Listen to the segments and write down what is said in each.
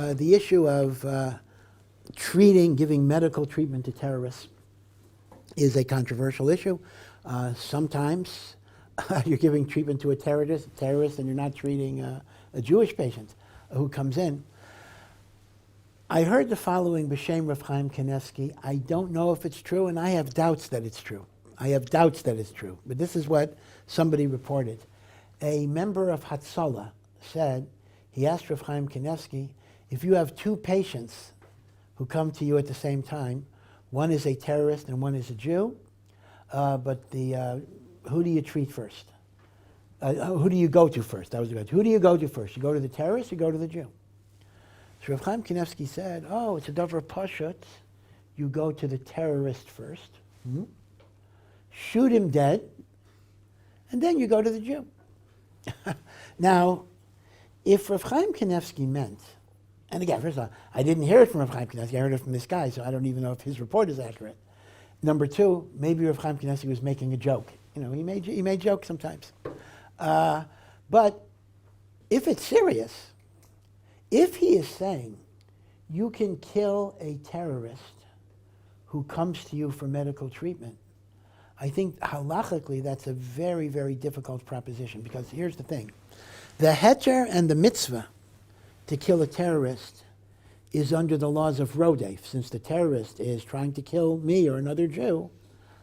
The issue of giving medical treatment to terrorists is a controversial issue. Sometimes you're giving treatment to a terrorist and you're not treating a Jewish patient who comes in. I heard the following b'shem Rav Chaim Kanievsky. I don't know if it's true, and I have doubts that it's true. But this is what somebody reported. A member of Hatzalah said, he asked Rav Chaim Kanievsky, if you have two patients who come to you at the same time, one is a terrorist and one is a Jew, who do you treat first? Who do you go to first? That was the question. Who do you go to first? You go to the terrorist, you go to the Jew. So Rav Chaim Kanievsky said, it's a davar pashut. You go to the terrorist first, shoot him dead, and then you go to the Jew. Now, if Rav Chaim Kanievsky meant, and again, first of all, I didn't hear it from Rav Chaim Kanievsky, I heard it from this guy, so I don't even know if his report is accurate. Number two, maybe Rav Chaim Kanievsky was making a joke. He made jokes sometimes. But if it's serious, if he is saying you can kill a terrorist who comes to you for medical treatment, I think halachically that's a very, very difficult proposition, because here's the thing. The heter and the mitzvah to kill a terrorist is under the laws of Rodef. Since the terrorist is trying to kill me or another Jew,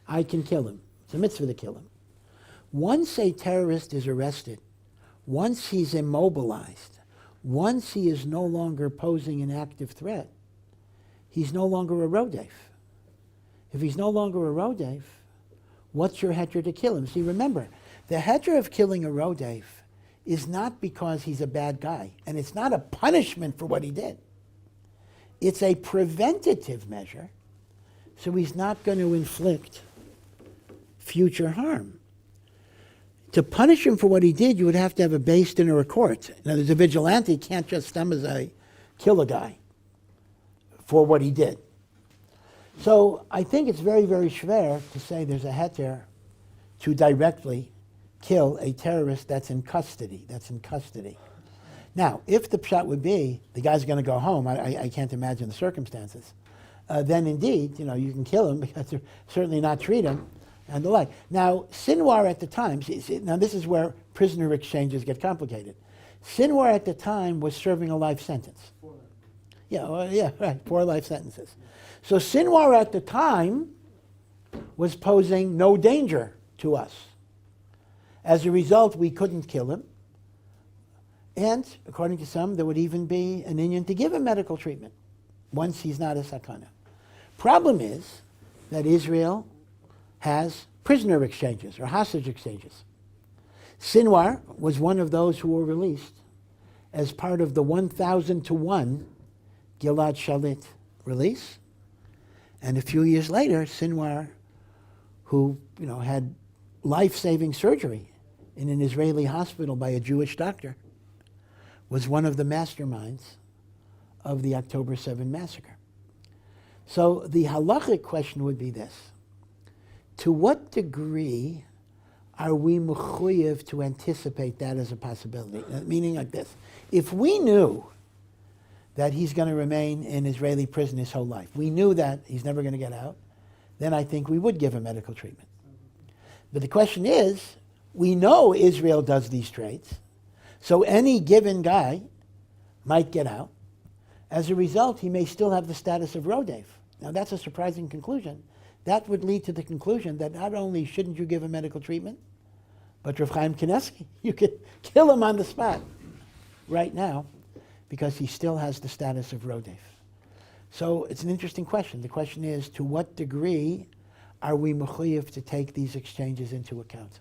I can kill him. It's a mitzvah to kill him. Once a terrorist is arrested, once he's immobilized, once he is no longer posing an active threat, he's no longer a Rodef. If he's no longer a Rodef, what's your heter to kill him? See, remember, the heter of killing a Rodef is not because he's a bad guy, and it's not a punishment for what he did. It's a preventative measure, so he's not going to inflict future harm. To punish him for what he did, you would have to have a beis din or a court. Now, there's a vigilante can't just kill a guy for what he did. So I think it's very, very schwer to say there's a heter to directly kill a terrorist that's in custody. Now, if the pshat would be the guy's going to go home, I can't imagine the circumstances, then indeed, you can kill him, because they're certainly not treat him, and the like. Now, Sinwar at the time, now this is where prisoner exchanges get complicated. Sinwar at the time was serving a life sentence. 4 life sentences. So Sinwar at the time was posing no danger to us. As a result, we couldn't kill him. And according to some, there would even be an inyan to give him medical treatment once he's not a sakana. Problem is that Israel has prisoner exchanges or hostage exchanges. Sinwar was one of those who were released as part of the 1,000-to-1 Gilad Shalit release. And a few years later, Sinwar, who had life-saving surgery in an Israeli hospital by a Jewish doctor, was one of the masterminds of the October 7 massacre. So the halachic question would be this: to what degree are we mechuyev to anticipate that as a possibility? Meaning like this: if we knew that he's going to remain in Israeli prison his whole life, we knew that he's never going to get out, then I think we would give him medical treatment. But the question is, we know Israel does these trades, so any given guy might get out. As a result, he may still have the status of Rodef. Now that's a surprising conclusion. That would lead to the conclusion that not only shouldn't you give him medical treatment, but Rav Chaim Kanievsky, you could kill him on the spot right now, because he still has the status of Rodef. So it's an interesting question. The question is, to what degree are we mechuyev to take these exchanges into account?